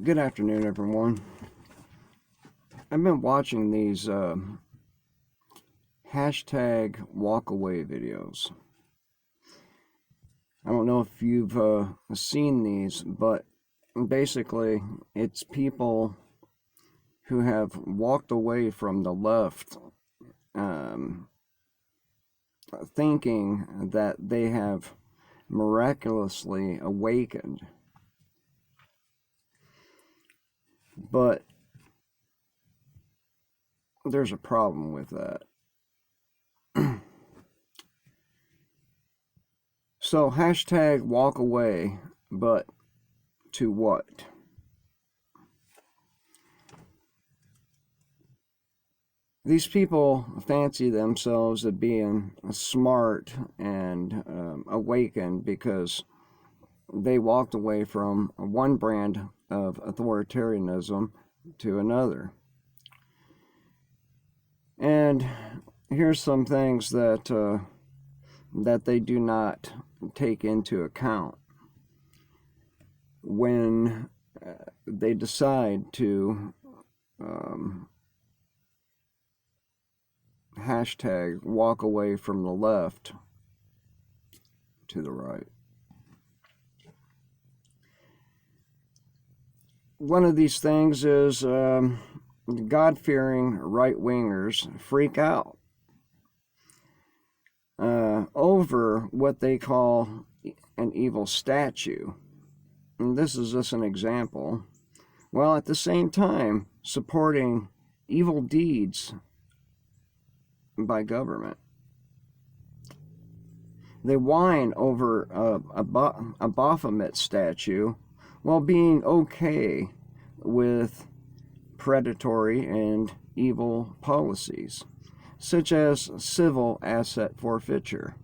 Good afternoon, everyone. I've been watching these hashtag walkaway videos. I don't know if you've seen these, but basically it's people who have walked away from the left, thinking that they have miraculously awakened. But there's a problem with that. So hashtag walk away, but to what? These people fancy themselves as being smart and awakened because they walked away from one brand of authoritarianism to another. And here's some things that they do not take into account when they decide to hashtag walk away from the left to the right. One of these things is God-fearing right-wingers freak out over what they call an evil statue. And this is just an example. While at the same time supporting evil deeds by government. They whine over a Baphomet statue while being okay with predatory and evil policies, such as civil asset forfeiture,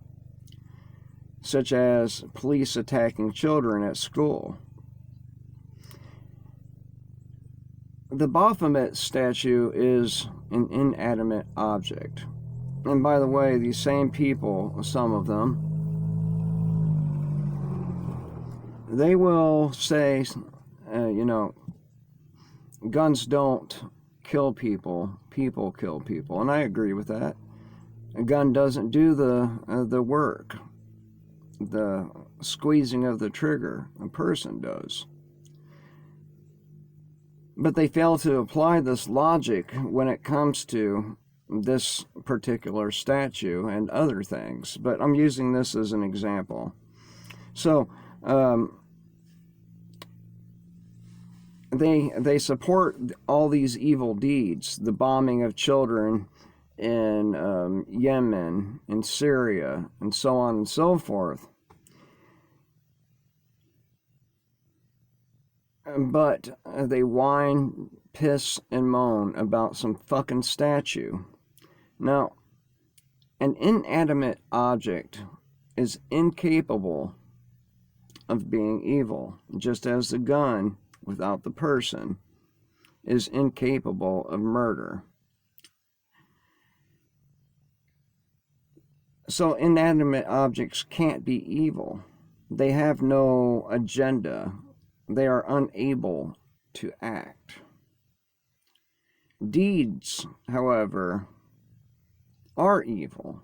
such as police attacking children at school. The Baphomet statue is an inanimate object. And by the way, these same people, some of them, they will say, guns don't kill people, people kill people. And I agree with that. A gun doesn't do the work. The squeezing of the trigger, a person does. But they fail to apply this logic when it comes to this particular statue and other things. But I'm using this as an example. So, they support all these evil deeds, the bombing of children in Yemen, in Syria, and so on and so forth. But they whine, piss, and moan about some fucking statue. Now, an inanimate object is incapable of being evil, just as the gun without the person is incapable of murder. So inanimate objects can't be evil. They have no agenda. They are unable to act. Deeds, however, are evil,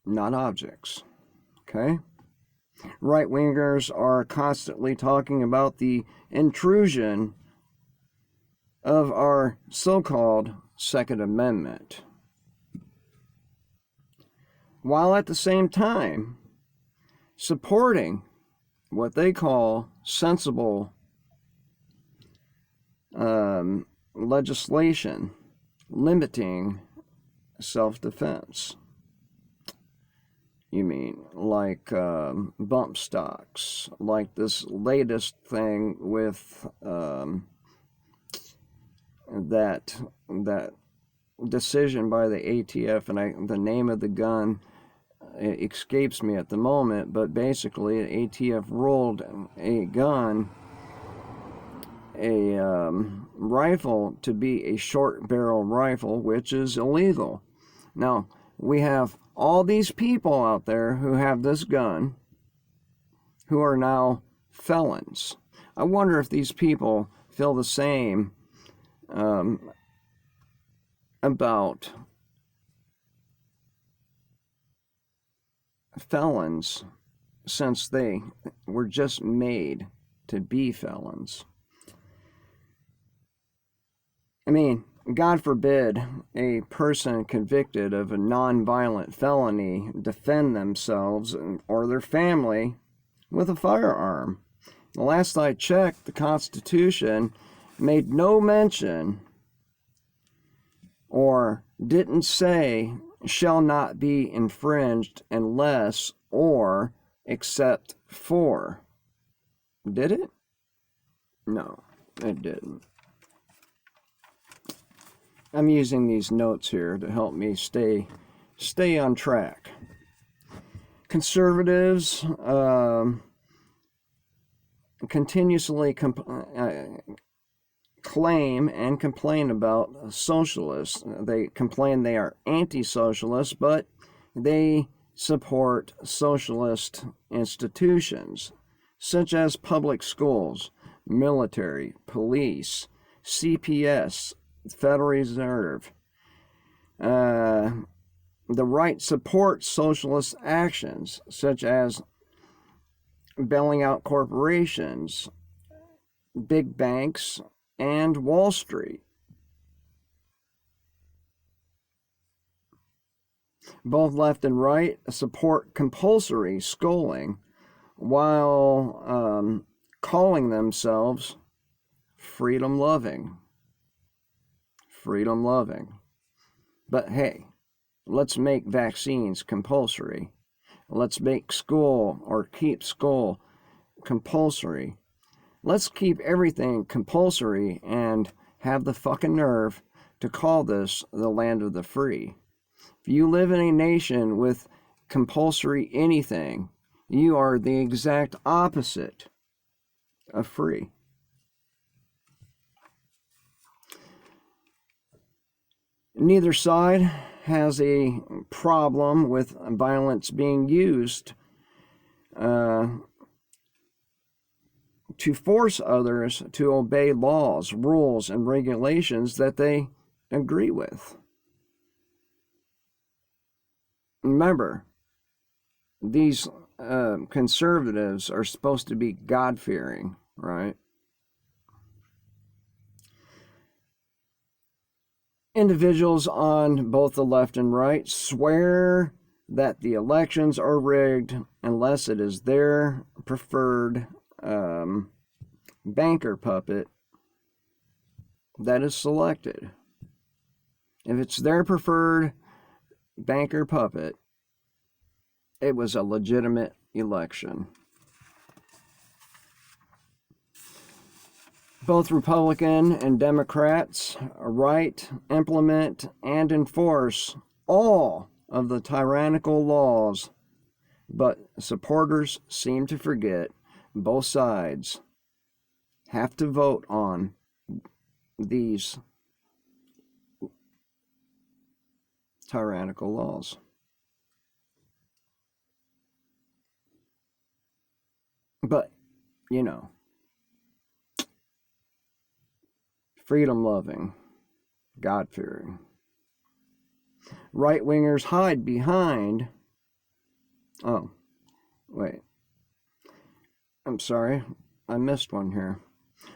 not objects. Okay? Right-wingers are constantly talking about the intrusion of our so-called Second Amendment, while at the same time supporting what they call sensible legislation limiting self-defense. You mean like bump stocks, like this latest thing with that decision by the ATF, and the name of the gun escapes me at the moment, but basically ATF ruled a gun, a rifle, to be a short barrel rifle, which is illegal. Now, we have all these people out there who have this gun, who are now felons. I wonder if these people feel the same about felons, since they were just made to be felons. I mean, God forbid a person convicted of a nonviolent felony defend themselves or their family with a firearm. The last I checked, the Constitution made no mention or didn't say shall not be infringed unless or except for. Did it? No, it didn't. I'm using these notes here to help me stay on track. Conservatives continuously claim and complain about socialists. They complain they are anti-socialists, but they support socialist institutions such as public schools, military, police, CPS, Federal Reserve. The right supports socialist actions such as bailing out corporations, big banks, and Wall Street. Both left and right support compulsory schooling while calling themselves freedom-loving. Freedom-loving. But hey, let's make vaccines compulsory. Let's make school or keep school compulsory. Let's keep everything compulsory and have the fucking nerve to call this the land of the free. If you live in a nation with compulsory anything, you are the exact opposite of free. Neither side has a problem with violence being used to force others to obey laws, rules, and regulations that they agree with. Remember, these conservatives are supposed to be God-fearing, right? Individuals on both the left and right swear that the elections are rigged unless it is their preferred banker puppet that is selected. If it's their preferred banker puppet, it was a legitimate election. Both Republican and Democrats write, implement, and enforce all of the tyrannical laws, but supporters seem to forget both sides have to vote on these tyrannical laws. But, you know, freedom-loving, God-fearing. Right-wingers hide behind... Oh, wait. I'm sorry. I missed one here.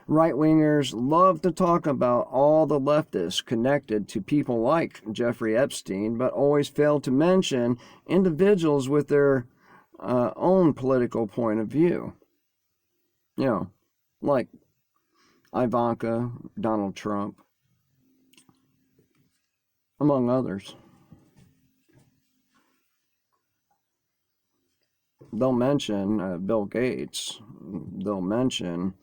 Right-wingers love to talk about all the leftists connected to people like Jeffrey Epstein, but always fail to mention individuals with their own political point of view. You know, like Ivanka, Donald Trump, among others. They'll mention Bill Gates. They'll mention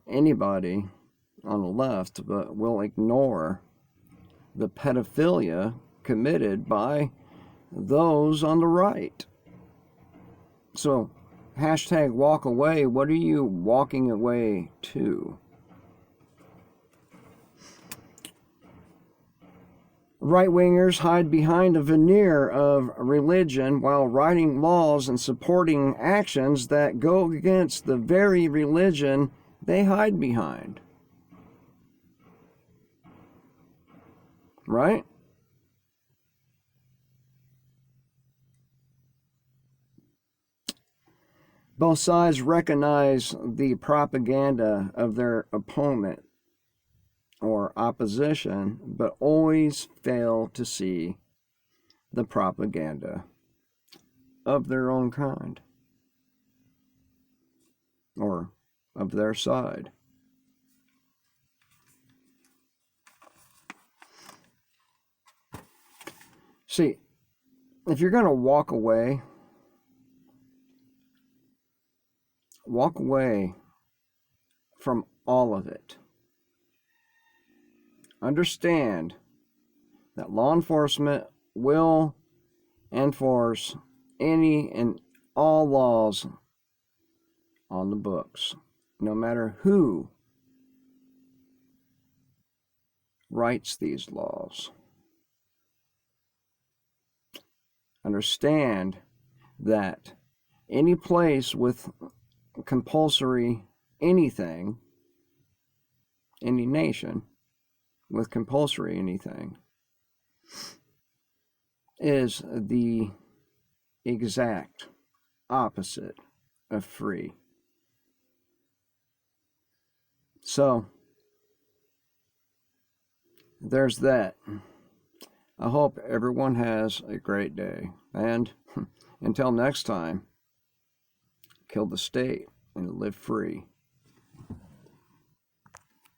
anybody on the left, but will ignore the pedophilia committed by those on the right. So, hashtag walk away. What are you walking away to? Right-wingers hide behind a veneer of religion while writing laws and supporting actions that go against the very religion they hide behind. Right? Both sides recognize the propaganda of their opponent or opposition, but always fail to see the propaganda of their own kind or of their side. See, if you're going to walk away from all of it. Understand that law enforcement will enforce any and all laws on the books, no matter who writes these laws. Understand that any place with compulsory anything, any nation with compulsory anything, is the exact opposite of free. So, there's that. I hope everyone has a great day. And until next time, kill the state and live free.